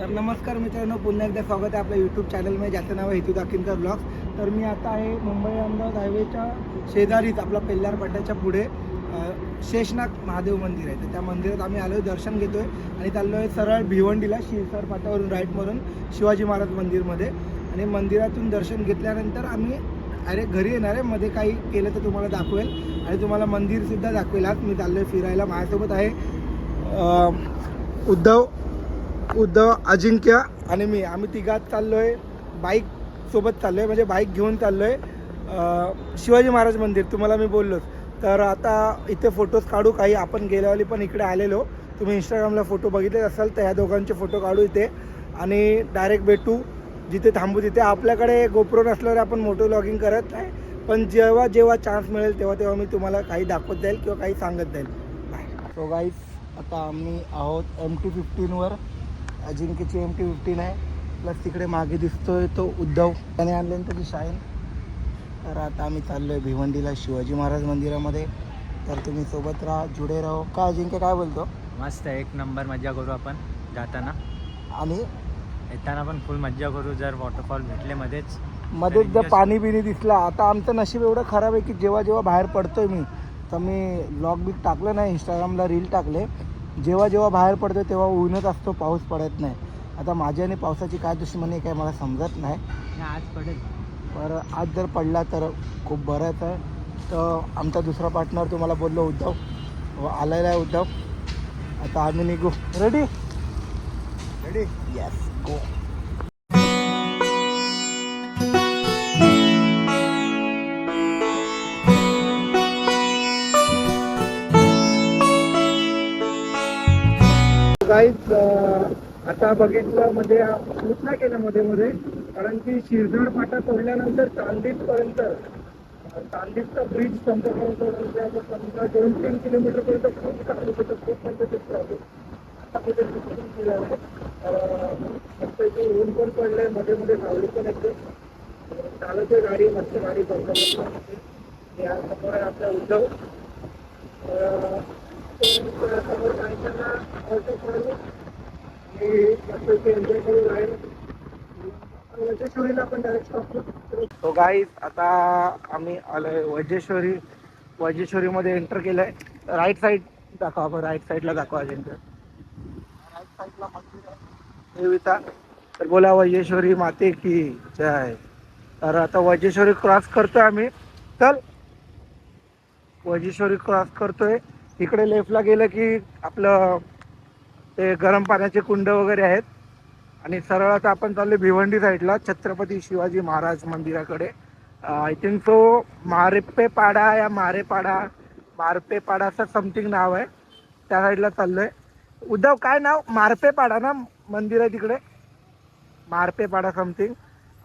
तर नमस्कार मित्रांनो, पुन्हा एकदा स्वागत आहे आपल्या यूट्यूब चॅनलमध्ये ज्याचं नाव आहे हेतू दाखिनकर ब्लॉग्स. तर मी आता आहे मुंबई अहमदाबाद हायवेच्या शेजारीच आपला पेल्लार पट्ट्याच्या पुढे शेषनाग महादेव मंदिर आहे. तर त्या मंदिरात आम्ही आलो आहे, दर्शन घेतो आहे आणि चाललो आहे सरळ भिवंडीला शिरसार फाट्यावरून राईटमधून शिवाजी महाराज मंदिरमध्ये. आणि मंदिरातून दर्शन घेतल्यानंतर आम्ही डायरेक्ट घरी येणार आहे. मध्ये काही केलं तर तुम्हाला दाखवेल आणि तुम्हाला मंदिरसुद्धा दाखवेल. आज मी चाललो आहे फिरायला. माझ्यासोबत आहे उद्धव, अजिंक्य आणि मी. आम्ही तिघात चाललो आहे, बाईक सोबत चाललो आहे, म्हणजे बाईक घेऊन चाललो आहे शिवाजी महाराज मंदिर. तुम्हाला मी बोललोच. तर आता इथे फोटोज काढू काही. आपण गेल्यावेळी पण इकडे आलेलो, तुम्ही इंस्टाग्रामला फोटो बघितले असाल तर ह्या दोघांचे फोटो काढू इथे आणि डायरेक्ट भेटू जिथे थांबू तिथे. आपल्याकडे गोप्रो नसल्यावर आपण मोटो व्लॉगिंग करत नाही, पण जेव्हा जेव्हा चान्स मिळेल तेव्हा तेव्हा मी तुम्हाला काही दाखवत जाईल किंवा काही सांगत जाईल. बाय. सो गाईज, आता आम्ही आहोत MT-15वर. अजिंक्यची MT-15 आहे. प्लस तिकडे मागे दिसतोय तो उद्धव, त्याने आणले त्याची शाईन. तर आता आम्ही चाललो आहे भिवंडीला शिवाजी महाराज मंदिरामध्ये. तर तुम्ही सोबत राहा, जुडे राहो. का अजिंक्य, काय बोलतो? मस्त, एक नंबर मज्जा करू आपण जाताना, आणि येताना पण फुल मज्जा करू. जर वॉटरफॉल भेटले मध्येच जर पाणी बिनी दिसला. आता आमचं नशीब एवढं खराब आहे की जेव्हा जेव्हा बाहेर पडतोय मी, तर मी ब्लॉग बिग टाकलं नाही, इंस्टाग्रामला रील टाकले. जेव्हा जेव्हा बाहेर पडतो तेव्हा ऊनच असतो, पाऊस पडत नाही. आता माझी आणि पावसाची काय दुश्मनी काय मला समजत नाही. आज पडेल, पर आज जर पडला तर खूप बरंच आहे. तर आमचा दुसरा पार्टनर तुम्हाला बोललो उद्धव आलेला आहे. उद्धव, आता आम्ही निघू. रेडी? येस, गो. काहीच आता बघितलं म्हणजे शूट नाही केलं मध्ये, कारण की शिरसार फाटा सोडल्यानंतर चांदीतपर्यंत, चांदीचा ब्रिज संपर्यंत 2-3 किलोमीटरपर्यंत खूप चालू होतं, खूप म्हणजे आता कुठे केलं आहे. मस्त इथे ऊन पण पडलंय, मध्ये मध्ये सावली पण येते. चालत आहे गाडी, मस्त गाडी बघतो. या समोर आहे आपला उद्धव. समोर जायचं ऑटो करू आणि मस्त एन्जॉय करू राहील. वज्रेश्वरीला आपण डायरेक्ट स्टॉप करू. तो गाईज, आता आम्ही आलोय वज्रेश्वरीमध्ये एंटर केलंय. राईट साईड दाखवा आपण, राईट साईडला दाखवा अजिंक्य. राईट साईडला मंदिर आहे देवीचा. तर बोला वज्रेश्वरी माते की जय. तर आता वज्रेश्वरी क्रॉस करतोय आम्ही. चल, वज्रेश्वरी क्रॉस करतोय. इकडे लेफ्टला गेलं की आपलं ते गरम पाण्याचे कुंड वगैरे आहेत. आणि सरळ आता आपण चाललो भिवंडी साईडला छत्रपती शिवाजी महाराज मंदिराकडे. आय थिंक तो मारेपेपाडा या मारपेपाडा असं समथिंग नाव आहे. त्या साईडला चाललोय. उद्धव, काय नाव? मारपेपाडा ना मंदिर आहे तिकडे, मारपेपाडा समथिंग.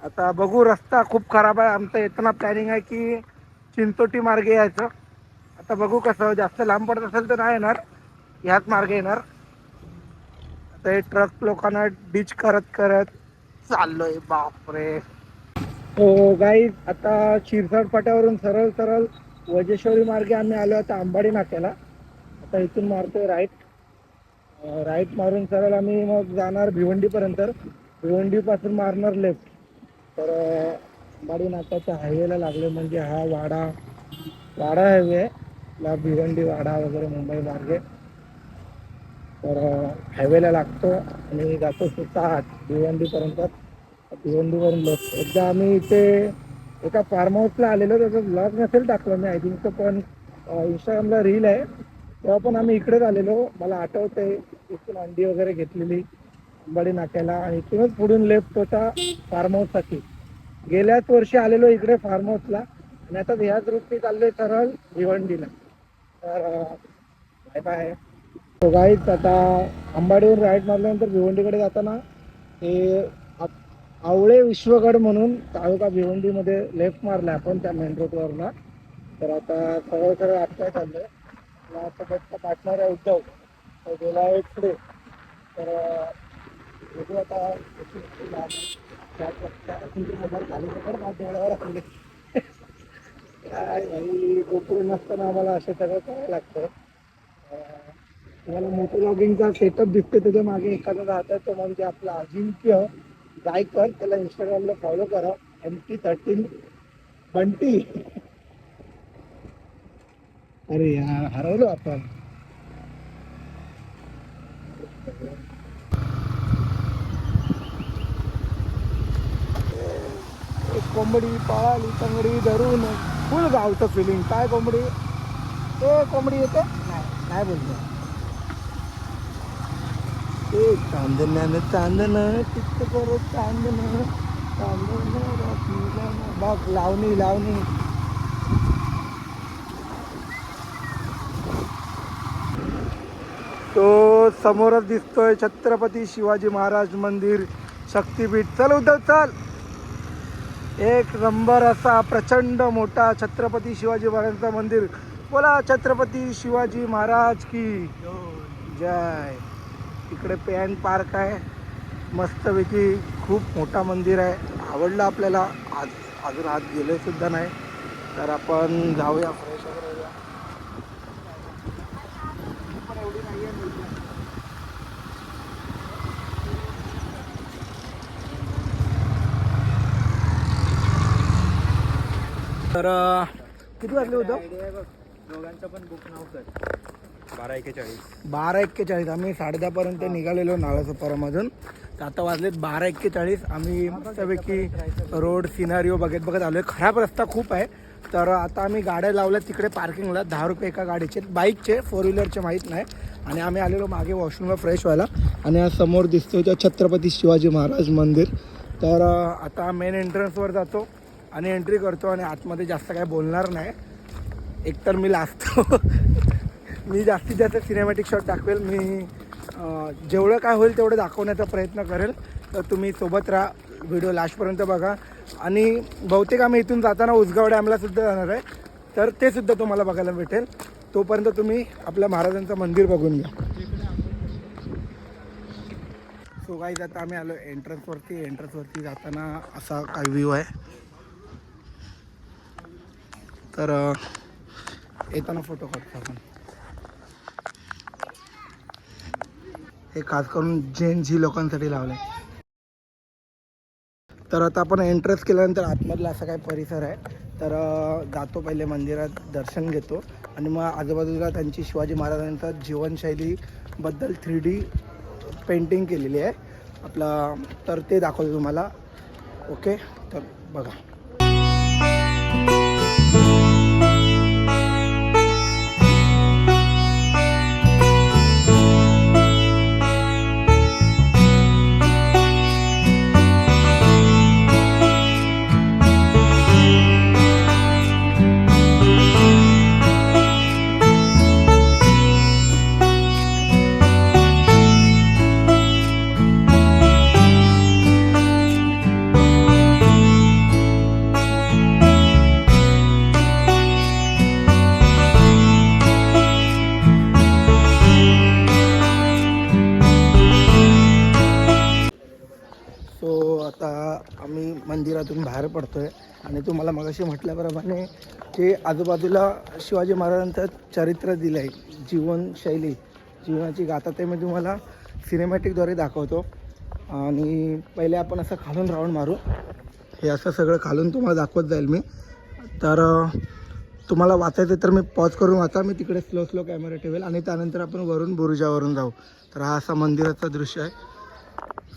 आता बघू, रस्ता खूप खराब आहे. आमचं येताना प्लॅनिंग आहे की चिंचोटी मार्गे यायचं. आता बघू कसं, जास्त लांब पडत असेल तर नाही येणार, ह्याच मार्गे येणार. आता हे ट्रक लोकांना डिच करत करत चाललोय. बापरे. हो गाईज, आता शिरसाट फाट्यावरून सरळ सरळ वज्रेश्वरी मार्गे आम्ही आलो आता अंबाडी नाक्याला. आता इथून मारतोय राईट मारून सरळ आम्ही मग जाणार भिवंडीपर्यंत. भिवंडीपासून मारणार लेफ्ट. तर अंबाडी नाक्याच्या हायवेला लागले, म्हणजे हा वाडा हायवे आहे, भिवंडी वाडा वगैरे मुंबई मार्गे. तर हायवेला लागतो आणि जातो स्वतः भिवंडीपर्यंत. भिवंडीवरून लेफ्ट. एकदा आम्ही इथे एका फार्म हाऊसला आलेलो, त्याचा ब्लॉग नसेल टाकलं मी आय थिंक, पण इंस्टाग्रामला रील आहे. तेव्हा पण आम्ही इकडेच आलेलो. मला आठवतंय इथून अंडी वगैरे घेतलेली अंबाडी नाक्याला, आणि इथूनच पुढून लेफ्ट होता फार्म हाऊससाठी. गेल्याच वर्षी आलेलो इकडे फार्म हाऊसला आणि आता ह्याच रूटने चाललोय सरळ भिवंडीला. तर बाय बाय. तो गाईच, आता अंबाडीवरून राईट मारल्यानंतर भिवंडीकडे जाताना हे आवळे विश्वगड म्हणून तालुका भिवंडीमध्ये लेफ्ट मारला आपण त्या मेन रोडवरला. तर आता सरळ सरळ आत्ता चाललोय. पार्टनर आहे उद्धव, तो गेला आहे पुढे. तर बघू आता काय भाई, गोपुरी नसताना आम्हाला असं सगळं करायला लागतं. तुम्हाला मोटोलॉगिंगचा सेटअप दिसते त्याच्या मागे एखादा राहतात तो म्हणजे आपला अजिंक्य गायकर. त्याला इंस्टाग्रामला फॉलो करा. MT13 बंटी. अरे यार हरवलो आपण. एक कोंबडी पळाली तंगडी धरून फुल गावचं फिलिंग. काय कोंबडी ते कोंबडी येते नाही बोलतो ते चांदण्यानं चांदणं चित्त परत चांदणं चांदणं रात्रीला बघ लावणी लावणी. तो समोरच दिसतोय छत्रपती शिवाजी महाराज मंदिर शक्तीपीठ. चल उद्धव चल. एक नंबर असा प्रचंड मोठा छत्रपती शिवाजी महाराजांचा मंदिर. बोला छत्रपती शिवाजी महाराज की जय. इकडे पॅन पार्क आहे मस्तपैकी. खूप मोठा मंदिर आहे. आवडलं आपल्याला. आज अजून आत गेले सुद्धा नाही तर आपण जाऊया फ्रेश वगैरे होऊया. पण एवढी नाही आहे मिळते. तर किती वाजले होतं? दोघांचं पण बुक नाव कर. 12:41. 12:41. आम्ही 10:30पर्यंत निघालेलो नालासोपारामधून. तर आता वाजलेत 12:41. आम्ही मस्तपैकी रोड सिनारिओ बघत आलो आहे. खराब रस्ता खूप आहे. तर आता आम्ही गाड्या लावल्या तिकडे पार्किंगला. 10 रुपये एका गाडीचे. बाईकचे 4 व्हीलरचे माहीत नाही. आणि आम्ही आलेलो मागे वॉशरूमला फ्रेश व्हायला. आणि आज समोर दिसतो त्या छत्रपती शिवाजी महाराज मंदिर. तर आता मेन एंट्रन्सवर जातो आणि एंट्री करतो. आणि आतमध्ये जास्त काय बोलणार नाही. एकतर मी लाजतो. मी जास्तीत जास्त सिनेमॅटिक शॉट दाखवेल. मी जेवढं काय होईल तेवढं दाखवण्याचा प्रयत्न करेल. तर तुम्ही सोबत राहा. व्हिडिओ लास्टपर्यंत बघा. आणि बहुतेक आम्ही इथून जाताना उजगाव डॅमलासुद्धा जाणार आहे. तर ते सुद्धा तुम्हाला बघायला भेटेल. तोपर्यंत तुम्ही आपल्या महाराजांचं मंदिर बघून घ्या. सो गाईज आता आम्ही आलो एंट्रन्सवरती जाताना असा काय व्ह्यू आहे. तर येताना फोटो काढतो आपण. हे खास करून जैन जी लोकांसाठी लावलं आहे. तर आता आपण एंट्रन्स केल्यानंतर आतमधला असा काय परिसर आहे. तर जातो पहिले मंदिरात दर्शन घेतो आणि मग आजूबाजूला त्यांची शिवाजी महाराजांचा जीवनशैलीबद्दल 3D पेंटिंग केलेली आहे आपला. तर ते दाखवतो तुम्हाला. ओके तर बघा. आता आम्ही मंदिरातून बाहेर पडतो आहे. आणि तुम्हाला मगाशी म्हटल्याप्रमाणे जे आजूबाजूला शिवाजी महाराजांचं चरित्र दिलं आहे, जीवनशैली, जीवनाची गाथा, ते मी तुम्हाला सिनेमॅटिकद्वारे दाखवतो. आणि पहिले आपण असं खालून राऊंड मारू. हे असं सगळं खालून तुम्हाला दाखवत जाईल मी. तर तुम्हाला वाचायचं तर मी पॉज करून वाचा. मी तिकडे स्लो कॅमेरा ठेवेल आणि त्यानंतर आपण वरून बुरुजावरून जाऊ. तर हा असा मंदिराचा दृश्य आहे.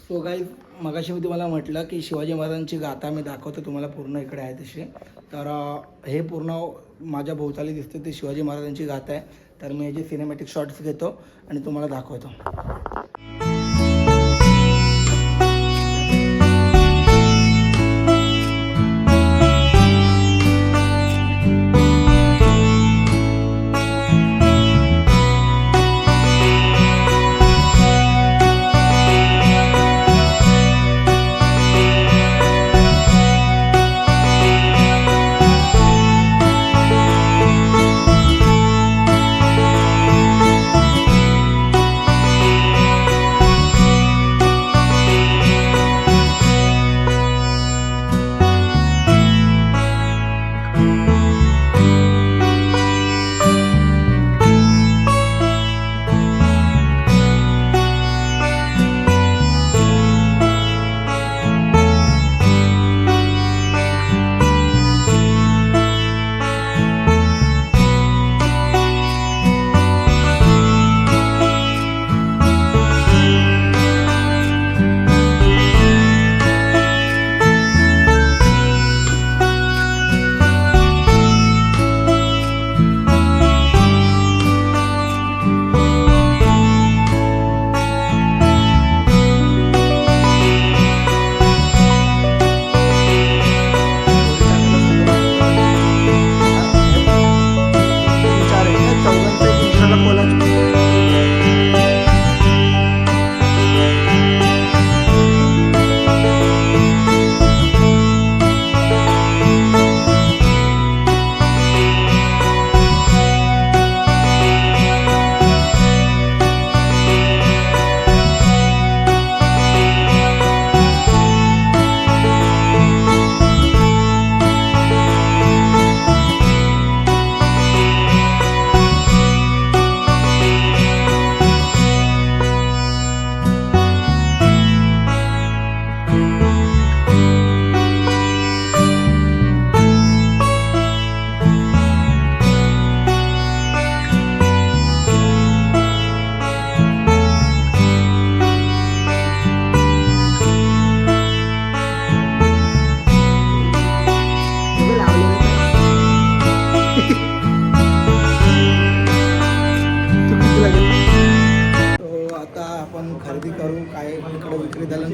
सो गाईज, मगाशी मी तुम्हाला म्हटलं की शिवाजी महाराजांची गाथा मी दाखवतो तुम्हाला पूर्ण इकडे आहे तशी. तर हे पूर्ण माझ्या भोवताली दिसते ते शिवाजी महाराजांची गाथा आहे. तर मी याचे सिनेमॅटिक शॉट्स घेतो आणि तुम्हाला दाखवतो.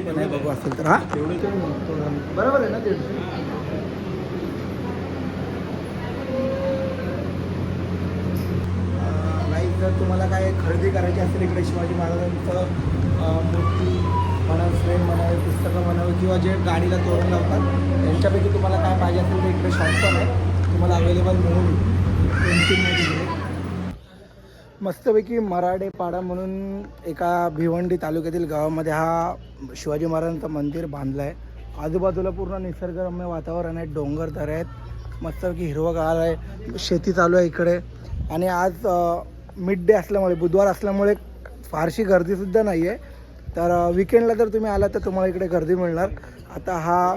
पण आहे, बघू असेल तर. हा बरोबर आहे ना ते. नाही जर तुम्हाला काय खरेदी करायची असेल इकडे शिवाजी महाराजांचं मूर्ती म्हणा, फ्रेम म्हणा, पुस्तकं म्हणा, किंवा जे गाडीला तोरण लावतात यांच्यापैकी तुम्हाला काय पाहिजे असेल तर इकडे शॉप पण आहे, तुम्हाला अवेलेबल मिळून पेंटिंगमध्ये. मस्तपैकी मराडेपाडा म्हणून एका भिवंडी तालुक्यातील गावामध्ये हा शिवाजी महाराजांचं मंदिर बांधलं आहे. आजूबाजूला पूर्ण निसर्गरम्य वातावरण आहे, डोंगर दऱ्या आहेत, मस्तपैकी हिरवंगार आहे, शेती चालू आहे इकडे. आणि आज मिड डे असल्यामुळे, बुधवार असल्यामुळे फारशी गर्दीसुद्धा नाही आहे. तर विकेंडला जर तुम्ही आला तर तुम्हाला इकडे गर्दी मिळणार. आता हा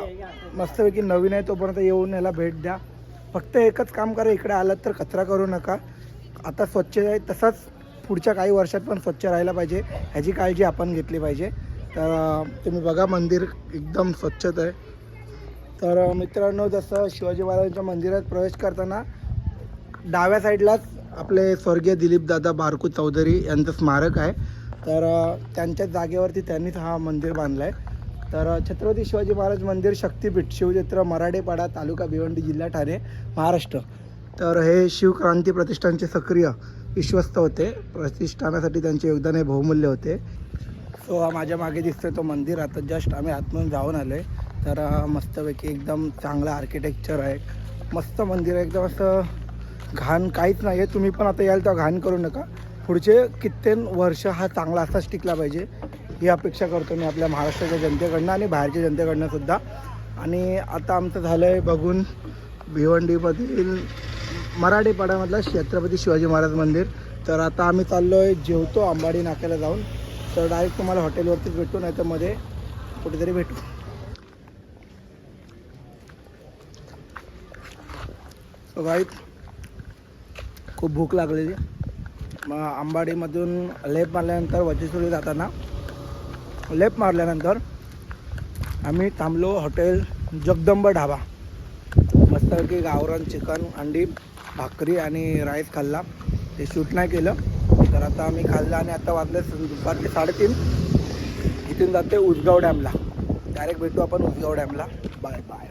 मस्तपैकी नवीन आहे, तोपर्यंत येऊन याला भेट द्या. फक्त एकच काम करा, इकडे आलात तर कचरा करू नका. आता स्वच्छ आहे तसंच पुढच्या काही वर्षात पण स्वच्छ राहायला पाहिजे, ह्याची काळजी आपण घेतली पाहिजे. तर तुम्ही बघा मंदिर एकदम स्वच्छता आहे. तर मित्रांनो, जसं शिवाजी महाराजांच्या मंदिरात प्रवेश करताना डाव्या साईडलाच आपले स्वर्गीय दिलीपदादा बारकू चौधरी यांचं स्मारक आहे. तर त्यांच्या जागेवरती त्यांनीच हा मंदिर बांधला आहे. तर छत्रपती शिवाजी महाराज मंदिर शक्तिपीठ शिवक्षेत्र मराडेपाडा तालुका भिवंडी जिल्हा ठाणे महाराष्ट्र. तर हे शिवक्रांती प्रतिष्ठानचे सक्रिय विश्वस्त होते. प्रतिष्ठानासाठी त्यांचे योगदान हे बहुमूल्य होते. सो हा माझ्या मागे दिसतोय तो मंदिर. आता जस्ट आम्ही आतमधून जाऊन आलो आहे. तर मस्तपैकी एकदम चांगलं आर्किटेक्चर आहे, मस्त मंदिर आहे, एकदम असं घाण काहीच नाही आहे. तुम्ही पण आता याल तेव्हा घाण करू नका. पुढचे कित्येक वर्ष हा चांगला असाच टिकला पाहिजे ही अपेक्षा करतो मी आपल्या महाराष्ट्राच्या जनतेकडनं आणि बाहेरच्या जनतेकडनं सुद्धा. आणि आता आमचं झालं आहे बघून भिवंडीमधील मराठेपाड्यामधला छत्रपती शिवाजी महाराज मंदिर. तर आता आम्ही चाललो आहे, जेवतो अंबाडी नाक्याला जाऊन. तर डायरेक्ट तुम्हाला हॉटेलवरतीच भेटू, नाही तर मध्ये कुठेतरी भेटू. सो गाईज खूप भूक लागलेली. मग अंबाडीमधून लेप मारल्यानंतर वचीसुरी जाताना लेप मारल्यानंतर आम्ही थांबलो हॉटेल जगदंब ढाबा. मस्तपैकी गावरान चिकन, अंडी, भाकरी आणि राईस खाल्ला. ते शूट नाही केलं. तर आता आम्ही खाल्लं आणि आता वाजले दुपारचे 3:30. इथून जाते उसगाव डॅमला. डायरेक्ट भेटू आपण उसगाव डॅमला. Bye bye.